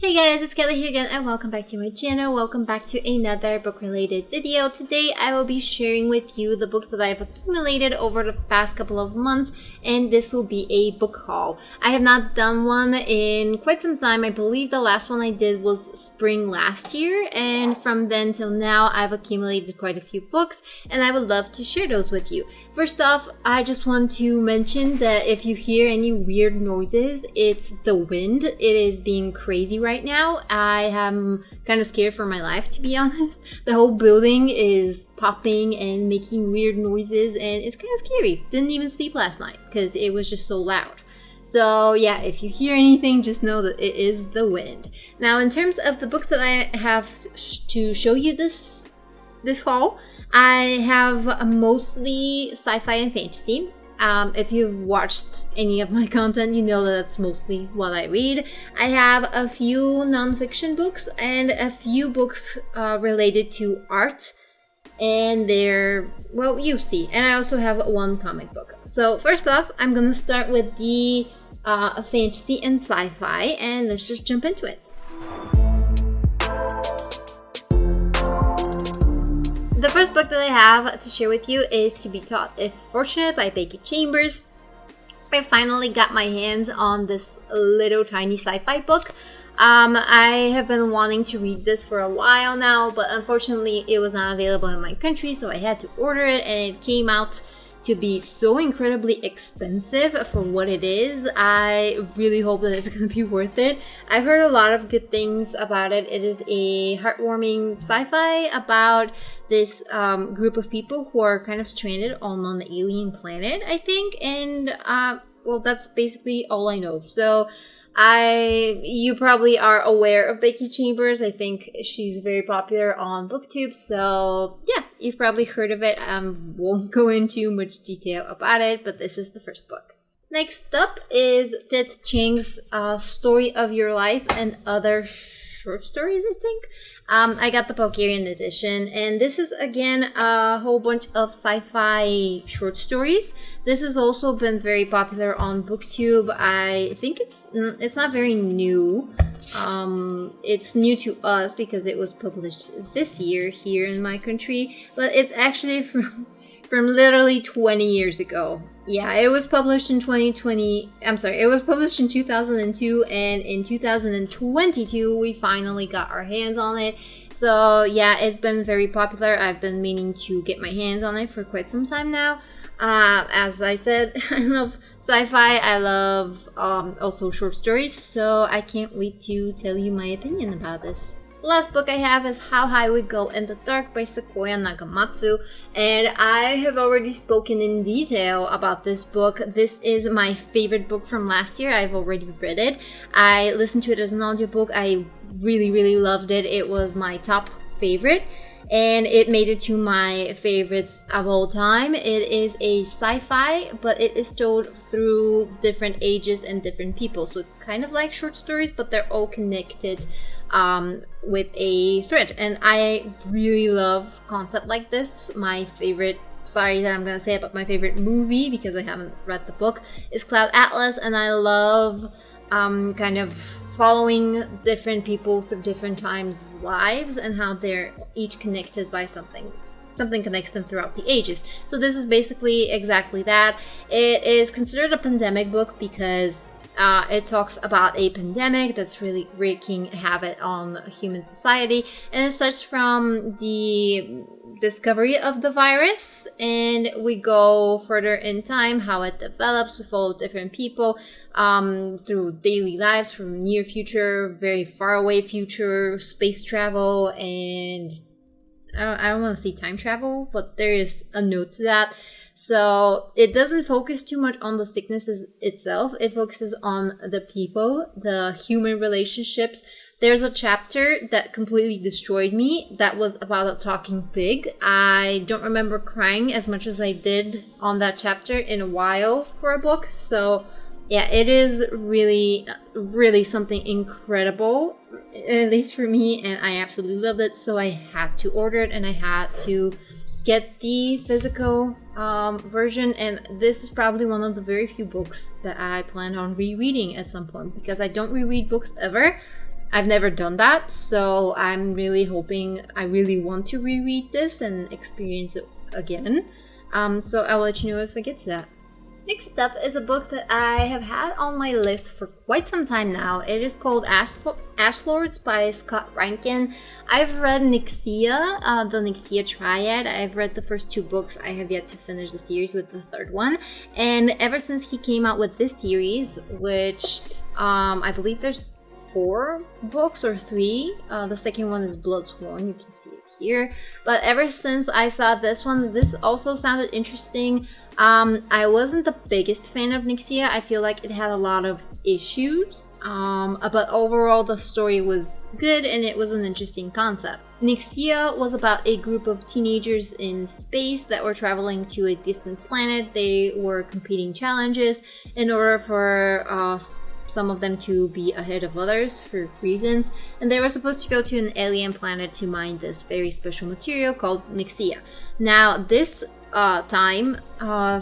Hey guys, it's Kelly here again and welcome back to my channel. Welcome back to another book related video. Today I will be sharing with you the books that I've accumulated over the past couple of months, and this will be a book haul. I have not done one in quite some time. I believe the last one I did was spring last year, and from then till now I've accumulated quite a few books and I would love to share those with you. First off, I just want to mention that if you hear any weird noises, it's the wind. It is being crazy right now. I am kind of scared for my life, to be honest. The whole building is popping and making weird noises and it's kind of scary. Didn't even sleep last night because it was just so loud. So yeah, if you hear anything, just know that it is the wind. Now, in terms of the books that I have to show you this haul, I have mostly sci-fi and fantasy. If you've watched any of my content, you know that that's mostly what I read. I have a few nonfiction books and a few books related to art, and they're, well, you see. And I also have one comic book. So first off, I'm gonna start with the fantasy and sci-fi, and let's just jump into it. The first book that I have to share with you is To Be Taught If Fortunate by Becky Chambers. I finally got my hands on this little tiny sci-fi book. I have been wanting to read this for a while now, but unfortunately it was not available in my country, so I had to order it, and it came out to be so incredibly expensive for what it is. I really hope that it's going to be worth it. I've heard a lot of good things about it. It is a heartwarming sci-fi about this group of people who are kind of stranded on an alien planet, I think, and well, that's basically all I know. So you probably are aware of Becky Chambers. I think she's very popular on BookTube, so yeah, you've probably heard of it. Won't go into much detail about it, but this is the first book. Next up is Ted Chiang's Story of Your Life and Other Short Stories, I think. I got the Bulgarian edition, and this is again a whole bunch of sci-fi short stories. This has also been very popular on BookTube. I think it's not very new. It's new to us because it was published this year here in my country, but it's actually from literally 20 years ago. Yeah, it was published in 2020. I'm sorry, it was published in 2002, and in 2022 we finally got our hands on it. So yeah, it's been very popular. I've been meaning to get my hands on it for quite some time now. As I said, I love sci-fi. I love also short stories, so I can't wait to tell you my opinion about this. The last book I have is How High We Go in the Dark by Sequoia Nagamatsu, and I have already spoken in detail about this book. This is my favorite book from last year. I've already read it. I listened to it as an audiobook. I really loved it. It was my top favorite, and it made it to my favorites of all time. It is a sci-fi, but it is told through different ages and different people. So it's kind of like short stories, but they're all connected with a thread. And I really love concept like this. My favorite, sorry that I'm going to say it, but my favorite movie, because I haven't read the book, is Cloud Atlas. And I love kind of following different people through different times' lives and how they're each connected by something connects them throughout the ages. So this is basically exactly that. It is considered a pandemic book because it talks about a pandemic that's really wreaking havoc on human society, and it starts from the discovery of the virus, and we go further in time, how it develops. We follow different people through daily lives, from near future, very far away future, space travel, and I don't want to say time travel, but there is a note to that. So it doesn't focus too much on the sicknesses itself. It focuses on the people, the human relationships. There's a chapter that completely destroyed me that was about a talking pig. I don't remember crying as much as I did on that chapter in a while for a book. So yeah, it is really something incredible, at least for me, and I absolutely loved it. So I had to order it, and I had to get the physical version, and this is probably one of the very few books that I plan on rereading at some point, because I don't reread books ever. I've never done that, so I'm really hoping, I really want to reread this and experience it again. So I'll let you know if I get to that. Next up is a book that I have had on my list for quite some time now. It is called Ashlords by Scott Reintgen. I've read Nixia, the Nixia Triad. I've read the first 2 books. I have yet to finish the series with the 3rd one. And ever since he came out with this series, which I believe there's 4 books or 3. The second one is Bloodsworn. You can see it here. But ever since I saw this one, this also sounded interesting. I wasn't the biggest fan of Nixia. I feel like it had a lot of issues. But overall, the story was good and it was an interesting concept. Nixia was about a group of teenagers in space that were traveling to a distant planet. They were competing challenges in order for some of them to be ahead of others for reasons, and they were supposed to go to an alien planet to mine this very special material called Nixia. Now this time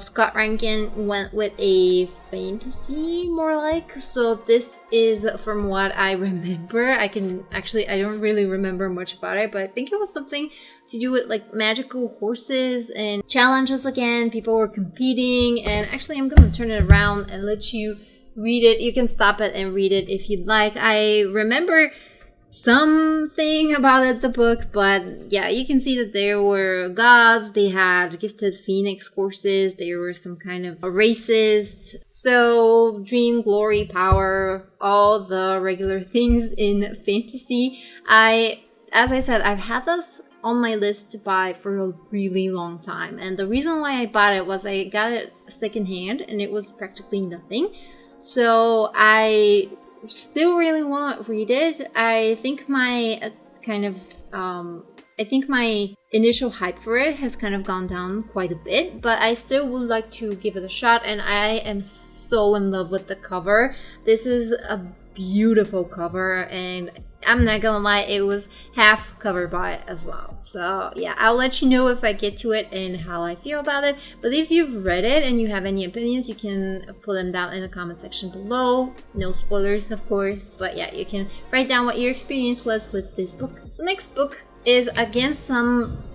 Scott Reintgen went with a fantasy, more like, so this is, from what I remember, I don't really remember much about it, but I think it was something to do with like magical horses and challenges again. People were competing, and actually I'm gonna turn it around and let you read it. You can stop it and read it if you'd like. I remember something about it, the book, but yeah, you can see that there were gods, they had gifted phoenix horses, there were some kind of races, so dream, glory, power, all the regular things in fantasy. As I said, I've had this on my list to buy for a really long time, and the reason why I bought it was I got it secondhand and it was practically nothing. So I still really want to read it. I think my initial hype for it has kind of gone down quite a bit, but I still would like to give it a shot, and I am so in love with the cover. This is a beautiful cover, and I'm not gonna lie, it was half covered by it as well. So yeah, I'll let you know if I get to it and how I feel about it. But if you've read it and you have any opinions, you can put them down in the comment section below. No spoilers, of course, but yeah, you can write down what your experience was with this book. The next book is again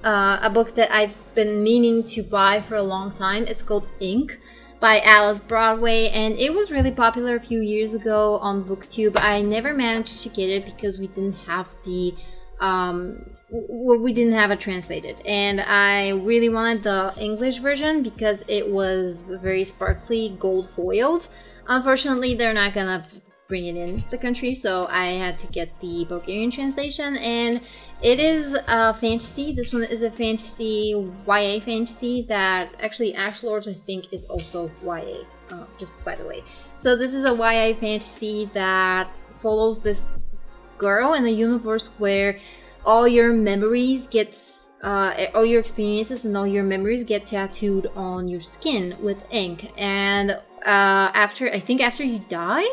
a book that I've been meaning to buy for a long time. It's called Ink by Alice Broadway, and it was really popular a few years ago on BookTube. I never managed to get it because we didn't have it translated, and I really wanted the English version because it was very sparkly, gold foiled. Unfortunately, they're not gonna bring it in the country, so I had to get the Bulgarian translation, and it is a fantasy. This one is a fantasy, YA fantasy, that actually Ashlords I think is also YA, just by the way. So this is a YA fantasy that follows this girl in a universe where all your memories all your experiences and all your memories get tattooed on your skin with ink, and after you die,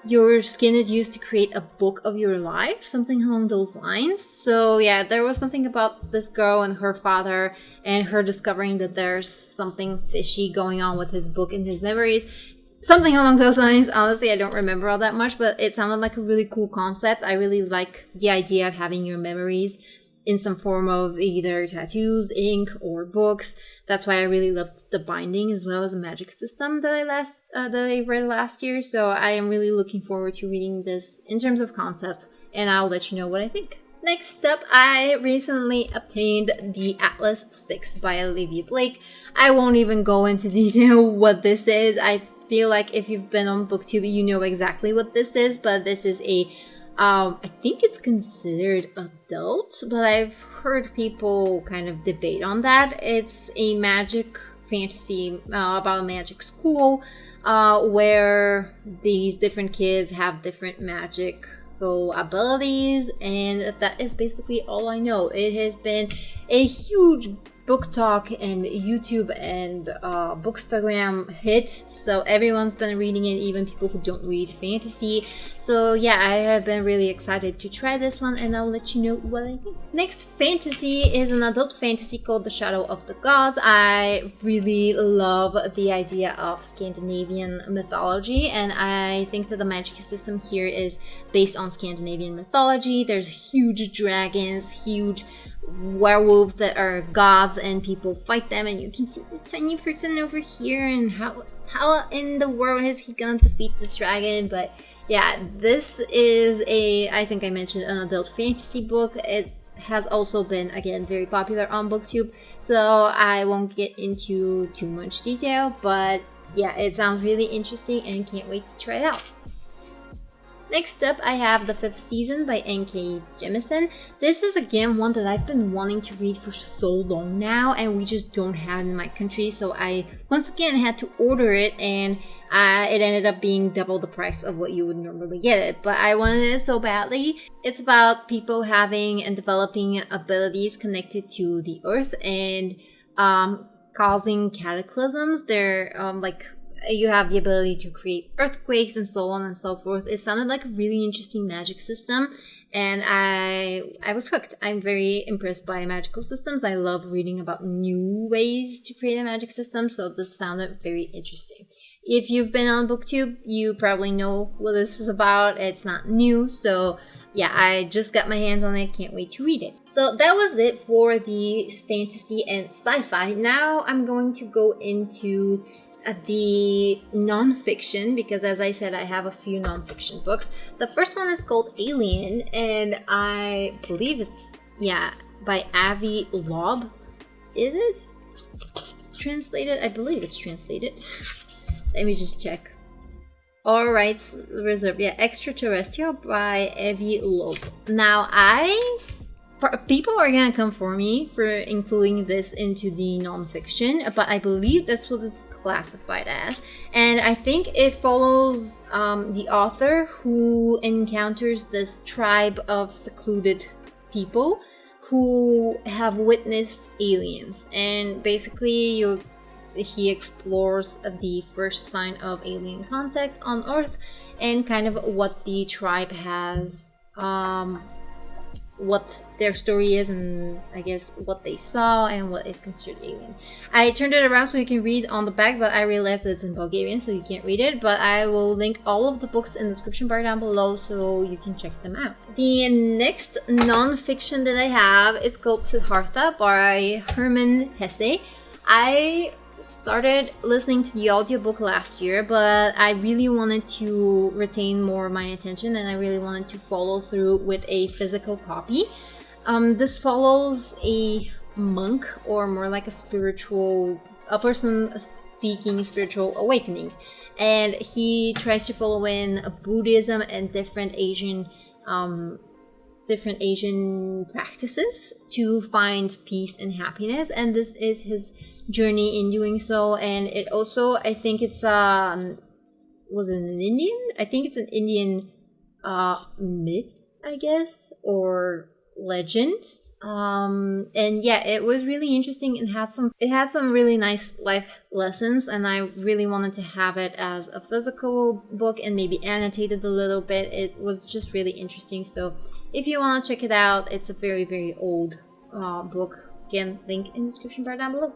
your skin is used to create a book of your life, something along those lines. So yeah, there was something about this girl and her father and her discovering that there's something fishy going on with his book and his memories. Something along those lines. Honestly, I don't remember all that much, but it sounded like a really cool concept. I really like the idea of having your memories in some form of either tattoos, ink, or books. That's why I really loved the binding as well as a magic system that I read last year. So I am really looking forward to reading this in terms of concept, and I'll let you know what I think. Next up, I recently obtained the Atlas 6 by Olivie Blake. I won't even go into detail what this is. I feel like if you've been on BookTube, you know exactly what this is, but this is I think it's considered adult, but I've heard people kind of debate on that. It's a magic fantasy about a magic school where these different kids have different magical abilities, and that is basically all I know. It has been a huge book talk and YouTube and Bookstagram hit, so everyone's been reading it, even people who don't read fantasy. So yeah, I have been really excited to try this one, and I'll let you know what I think. Next fantasy is an adult fantasy called The Shadow of the Gods. I really love the idea of Scandinavian mythology, and I think that the magic system here is based on Scandinavian mythology. There's huge dragons, huge werewolves that are gods, and people fight them, and you can see this tiny person over here, and how in the world is he gonna defeat this dragon? But yeah, this is I think I mentioned, an adult fantasy book. It has also been, again, very popular on BookTube, so I won't get into too much detail, but yeah, it sounds really interesting and can't wait to try it out. Next up, I have The Fifth Season by N.K. Jemisin. This is again one that I've been wanting to read for so long now, and we just don't have it in my country, so I once again had to order it, and it ended up being double the price of what you would normally get it, but I wanted it so badly. It's about people having and developing abilities connected to the earth and causing cataclysms. They're you have the ability to create earthquakes and so on and so forth. It sounded like a really interesting magic system, and I was hooked. I'm very impressed by magical systems. I love reading about new ways to create a magic system, so this sounded very interesting. If you've been on BookTube, you probably know what this is about. It's not new, so yeah, I just got my hands on it. Can't wait to read it. So that was it for the fantasy and sci-fi. Now I'm going to go into the non-fiction, because as I said, I have a few non-fiction books. The first one is called Alien, and I believe it's, by Avi Loeb. Is it translated? I believe it's translated. Let me just check. All rights reserved. Yeah, Extraterrestrial by Avi Loeb. Now, people are gonna come for me for including this into the non-fiction, but I believe that's what it's classified as. And I think it follows the author who encounters this tribe of secluded people who have witnessed aliens. And basically, he explores the first sign of alien contact on Earth and kind of what the tribe has, what their story is, and I guess what they saw and what is considered alien. I turned it around so you can read on the back, but I realized that it's in Bulgarian, so you can't read it. But I will link all of the books in the description bar down below so you can check them out. The next non-fiction that I have is called Siddhartha by Hermann Hesse. I started listening to the audiobook last year, but I really wanted to retain more of my attention, and I really wanted to follow through with a physical copy. This follows a monk, or more like a person seeking spiritual awakening, and he tries to follow in Buddhism and different Asian practices to find peace and happiness, and this is his journey in doing so. And it also, I think it's was it an Indian? I think it's an Indian myth, I guess, or legend. And yeah, it was really interesting. It had some really nice life lessons, and I really wanted to have it as a physical book and maybe annotated a little bit. It was just really interesting. So if you want to check it out, it's a very, very old book. Again, link in the description bar down below.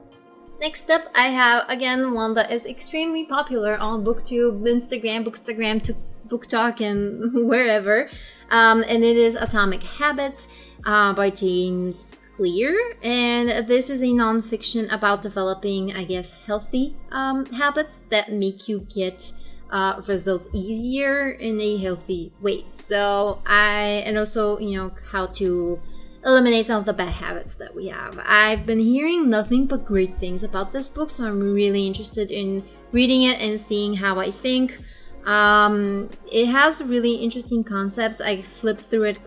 Next up, I have, again, one that is extremely popular on BookTube, Instagram, Bookstagram, BookTok, and wherever. And it is Atomic Habits by James Clear. And this is a non-fiction about developing, I guess, healthy habits that make you get results easier in a healthy way. So and also, how to eliminate some of the bad habits that we have. I've been hearing nothing but great things about this book, so I'm really interested in reading it and seeing how I think. It has really interesting concepts. I flipped through it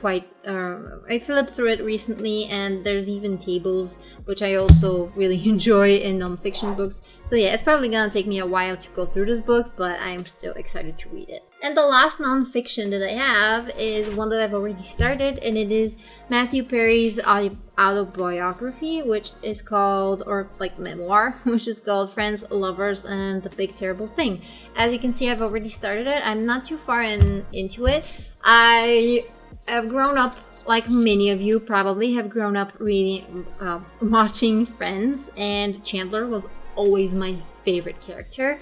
recently, and there's even tables, which I also really enjoy in non-fiction books. So yeah, it's probably gonna take me a while to go through this book, but I'm still excited to read it. And the last non-fiction that I have is one that I've already started, and it is Matthew Perry's autobiography, which is called, or like memoir, which is called Friends, Lovers, and the Big Terrible Thing. As you can see, I've already started it. I'm not too far into it. I have grown up, like many of you probably have grown up reading, watching Friends, and Chandler was always my favorite character.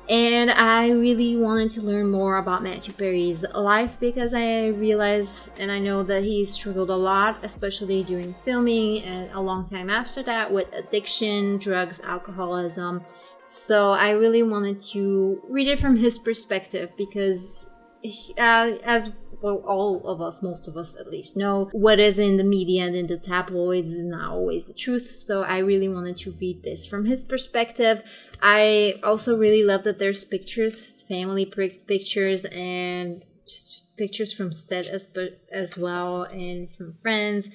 And I really wanted to learn more about Matthew Perry's life because I realized and I know that he struggled a lot, especially during filming and a long time after that, with addiction, drugs, alcoholism. So I really wanted to read it from his perspective because as well, all of us, most of us at least, know what is in the media and in the tabloids is not always the truth. So I really wanted to read this from his perspective. I also really love that there's pictures, his family pictures, and just pictures from set as well, and from friends.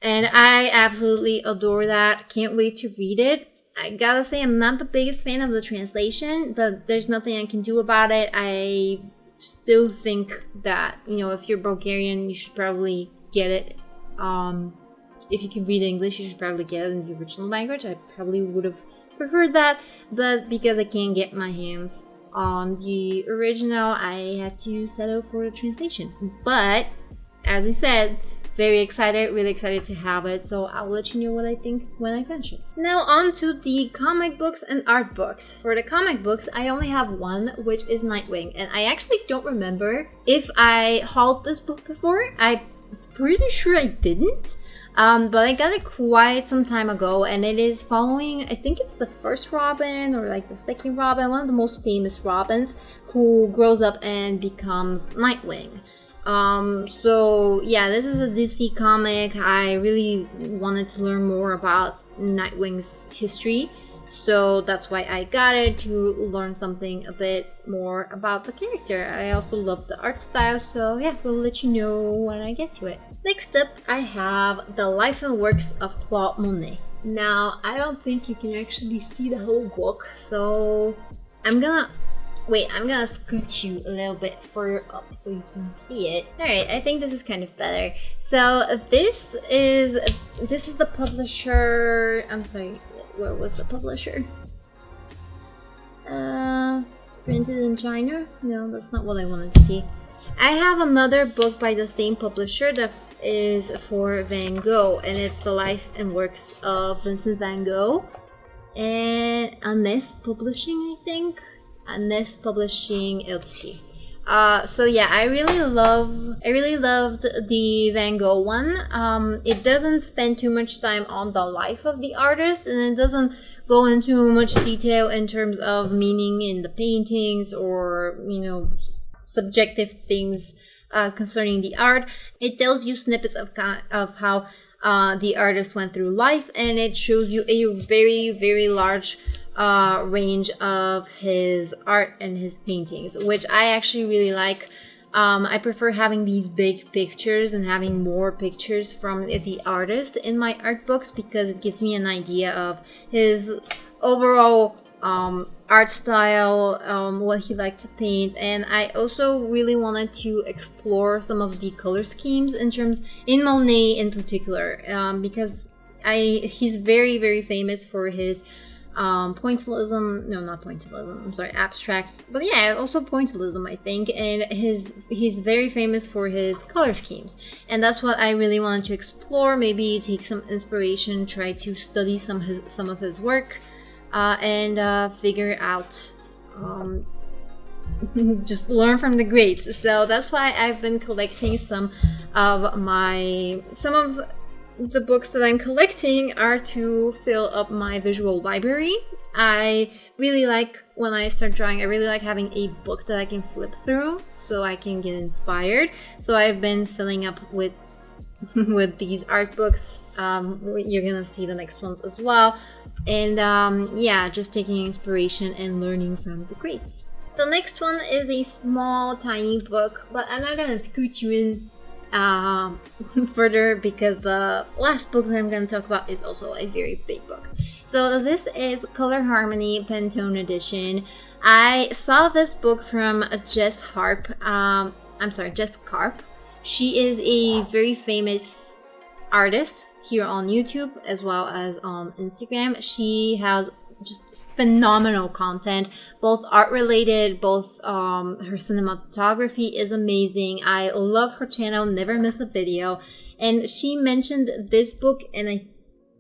And I absolutely adore that. Can't wait to read it. I gotta say, I'm not the biggest fan of the translation, but there's nothing I can do about it. I still think that, you know, if you're Bulgarian, you should probably get it. If you can read English, you should probably get it in the original language. I probably would have preferred that, but because I can't get my hands on the original, I had to settle for the translation. But as we said, very excited, really excited to have it, so I'll let you know what I think when I finish it. Now on to the comic books and art books. For the comic books, I only have one, which is Nightwing, and I actually don't remember if I hauled this book before. I'm pretty sure I didn't, but I got it quite some time ago, and it is following, I think it's the first Robin, or like the second Robin, one of the most famous Robins, who grows up and becomes Nightwing. So yeah, this is a DC comic. I really wanted to learn more about Nightwing's history, so that's why I got it, to learn something a bit more about the character. I also love the art style, so yeah, we'll let you know when I get to it. Next up, I have The Life and Works of Claude Monet. Now, I don't think you can actually see the whole book, so I'm gonna scoot you a little bit further up so you can see it. Alright, I think this is kind of better. So this is the publisher. I'm sorry, where was the publisher? Printed in China? No, that's not what I wanted to see. I have another book by the same publisher that is for Van Gogh, and it's The Life and Works of Vincent van Gogh. And Annes Publishing, I think. Annes Publishing Ltd. So yeah, I really loved the Van Gogh one. It doesn't spend too much time on the life of the artist, and it doesn't go into much detail in terms of meaning in the paintings, or, you know, subjective things concerning the art. It tells you snippets of how the artist went through life, and it shows you a very, very large range of his art and his paintings, which I actually really like. I prefer having these big pictures and having more pictures from the artist in my art books, because it gives me an idea of his overall art style, what he liked to paint. And I also really wanted to explore some of the color schemes in Monet in particular, because he's very, very famous for his abstract, but yeah, also pointillism, I think. And he's very famous for his color schemes, and that's what I really wanted to explore. Maybe take some inspiration, try to study some of his work, and figure out, just learn from the greats. So that's why I've been collecting some of the books that I'm collecting are to fill up my visual library. I really like, when I start drawing, I really like having a book that I can flip through so I can get inspired. So I've been filling up with these art books. You're gonna see the next ones as well. And yeah, just taking inspiration and learning from the greats. The next one is a small, tiny book, but I'm not gonna scoot you in further, because the last book that I'm going to talk about is also a very big book. So this is Color Harmony Pantone Edition. I saw this book from Jess Karp. She is a very famous artist here on YouTube as well as on Instagram. She has just phenomenal content, both art related, both her cinematography is amazing. I love her channel, never miss a video. And she mentioned this book, and I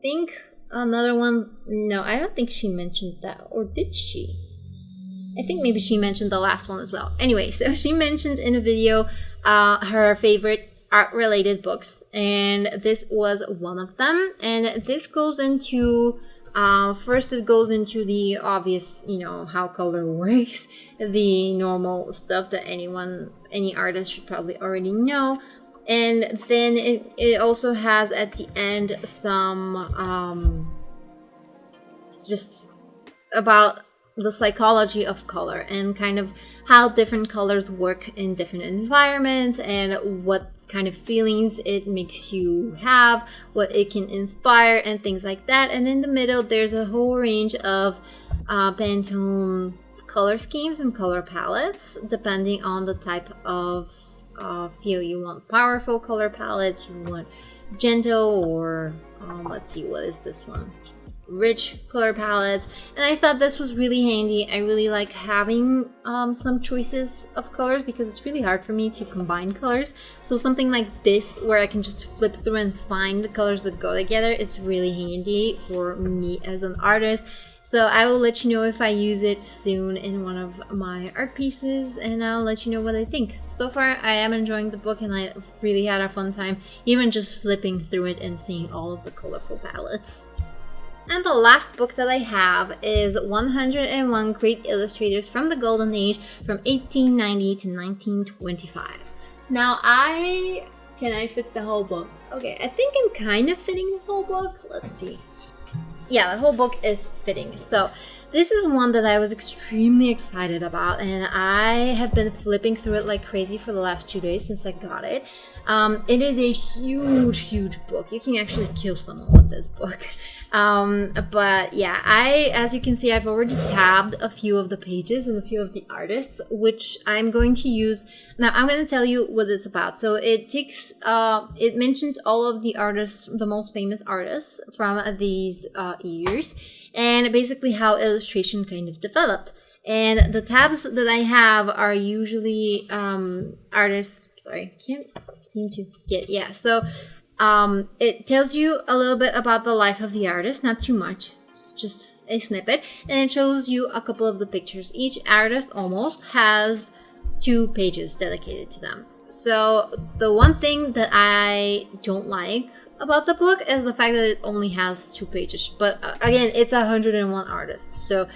think another one. No, I don't think she mentioned that, or did she? I think maybe she mentioned the last one as well. Anyway, so she mentioned in a video her favorite art-related books, and this was one of them. And this goes into first, it goes into the obvious, how color works, the normal stuff that any artist should probably already know. And then it also has at the end some just about the psychology of color and kind of how different colors work in different environments and what kind of feelings it makes you have, what it can inspire, and things like that. And in the middle, there's a whole range of Pantone color schemes and color palettes, depending on the type of feel you want. Powerful color palettes, you want gentle, or let's see, what is this one? Rich color palettes. And I thought this was really handy. I really like having some choices of colors because it's really hard for me to combine colors. So something like this where I can just flip through and find the colors that go together is really handy for me as an artist. So I will let you know if I use it soon in one of my art pieces, and I'll let you know what I think. So far, I am enjoying the book, and I really had a fun time even just flipping through it and seeing all of the colorful palettes. And the last book that I have is 101 Great Illustrators from the Golden Age from 1890 to 1925. Now, can I fit the whole book? Okay, I think I'm kind of fitting the whole book. Let's see. Yeah, the whole book is fitting. So this is one that I was extremely excited about, and I have been flipping through it like crazy for the last 2 days since I got it. It is a huge book. You can actually kill someone with this book. But yeah, as you can see, I've already tabbed a few of the pages and a few of the artists, which I'm going to use. Now, I'm going to tell you what it's about. So it mentions all of the artists, the most famous artists from these years, and basically how illustration kind of developed. And the tabs that I have are usually artists. Sorry, can't seem to get. Yeah, so it tells you a little bit about the life of the artist, not too much, it's just a snippet, and it shows you a couple of the pictures. Each artist almost has 2 pages dedicated to them. So the one thing that I don't like about the book is the fact that it only has 2 pages. But again, it's 101 artists, so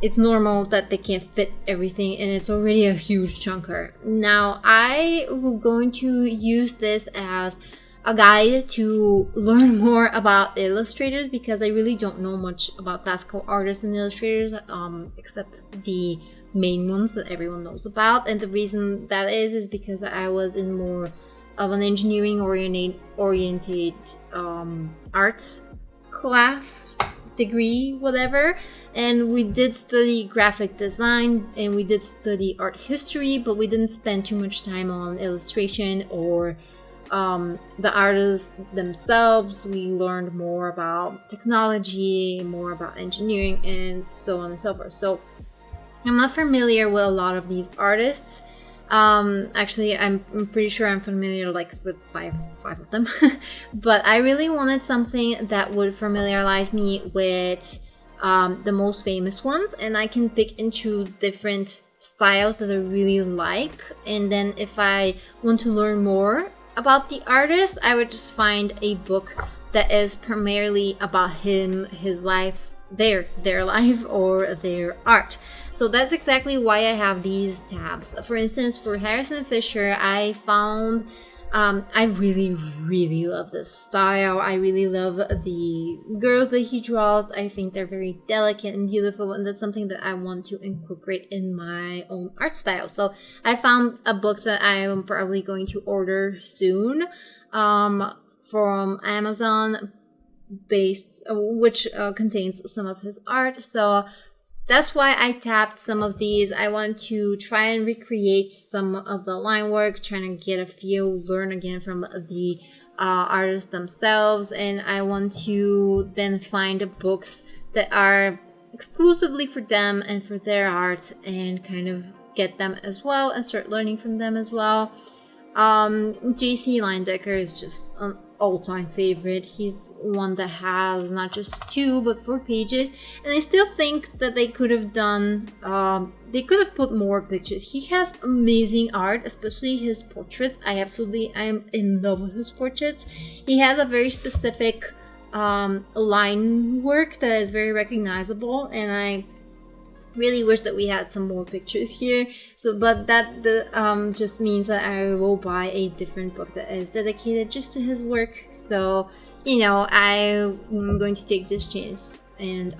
it's normal that they can't fit everything, and it's already a huge chunker. Now, I am going to use this as a guide to learn more about illustrators because I really don't know much about classical artists and illustrators, except the main ones that everyone knows about. And the reason that is because I was in more of an engineering oriented arts class, degree, whatever. And we did study graphic design and we did study art history, but we didn't spend too much time on illustration or the artists themselves. We learned more about technology, more about engineering, and so on and so forth. So I'm not familiar with a lot of these artists. Actually, I'm pretty sure I'm familiar with five of them. But I really wanted something that would familiarize me with the most famous ones, and I can pick and choose different styles that I really like. And then if I want to learn more about the artist, I would just find a book that is primarily about him, his life, their life, or their art. So that's exactly why I have these tabs. For instance, for Harrison Fisher, I found I really love this style. I really love the girls that he draws. I think they're very delicate and beautiful, and that's something that I want to incorporate in my own art style. So I found a book that I am probably going to order soon from Amazon which contains some of his art. So that's why I tapped some of these. I want to try and recreate some of the line work, trying to get a feel, learn again from the artists themselves, and I want to then find books that are exclusively for them and for their art, and kind of get them as well and start learning from them as well. JC Leyendecker is just an all-time favorite. He's one that has not just 2 but 4 pages, and I still think that they could have done they could have put more pictures. He has amazing art, especially his portraits. I am in love with his portraits. He has a very specific line work that is very recognizable, and I really wish that we had some more pictures here. So, but that just means that I will buy a different book that is dedicated just to his work. So, you know, I'm going to take this chance and,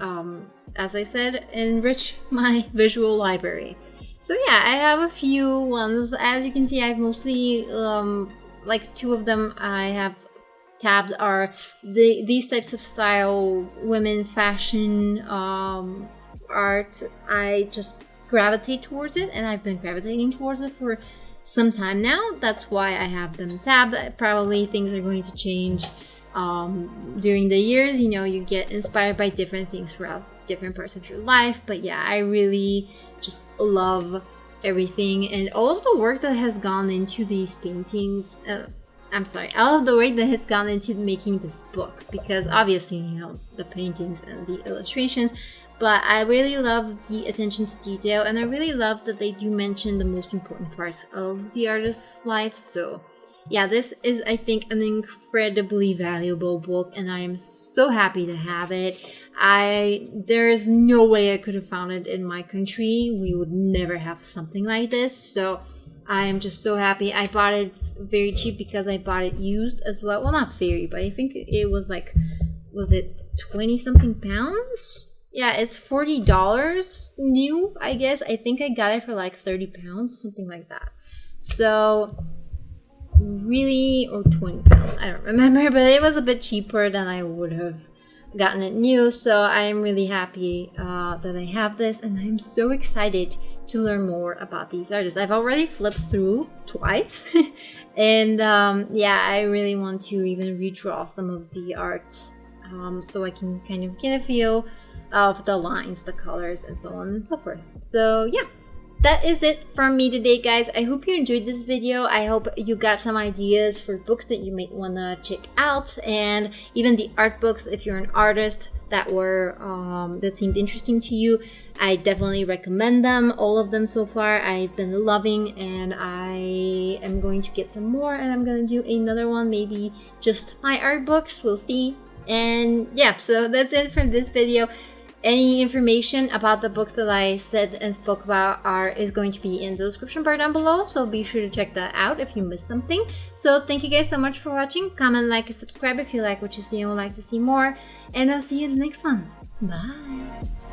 as I said, enrich my visual library. So yeah, I have a few ones. As you can see, I've mostly, like 2 of them I have tabbed are these types of style, women fashion, art. I just gravitate towards it, and I've been gravitating towards it for some time now. That's why I have them tabbed. Probably things are going to change during the years. You know, you get inspired by different things throughout different parts of your life, but yeah, I really just love everything and all of the work that has gone into these paintings. All of the work that has gone into making this book, because obviously, you know, the paintings and the illustrations, but I really love the attention to detail, and I really love that they do mention the most important parts of the artist's life. So yeah, this is, I think, an incredibly valuable book, and I am so happy to have it. There is no way I could have found it in my country. We would never have something like this, so I am just so happy. I bought it very cheap because I bought it used as well. Well, not very, but I think it was like, was it 20 something pounds? Yeah, it's $40 new, I guess. I think I got it for like 30 pounds, something like that. So really, or 20 pounds, I don't remember, but it was a bit cheaper than I would have gotten it new. So I am really happy that I have this, and I'm so excited to learn more about these artists. I've already flipped through twice and yeah, I really want to even redraw some of the art so I can kind of get a feel of the lines, the colors, and so on and so forth. So yeah, that is it from me today, guys. I hope you enjoyed this video. I hope you got some ideas for books that you might want to check out, and even the art books if you're an artist that were that seemed interesting to you. I definitely recommend them, all of them so far. I've been loving, and I am going to get some more, and I'm going to do another one, maybe just my art books, we'll see. And yeah, so that's it for this video. Any information about the books that I said and spoke about is going to be in the description bar down below, so be sure to check that out if you missed something. So thank you guys so much for watching. Comment, like, and subscribe if you like what you see and would like to see more. And I'll see you in the next one. Bye!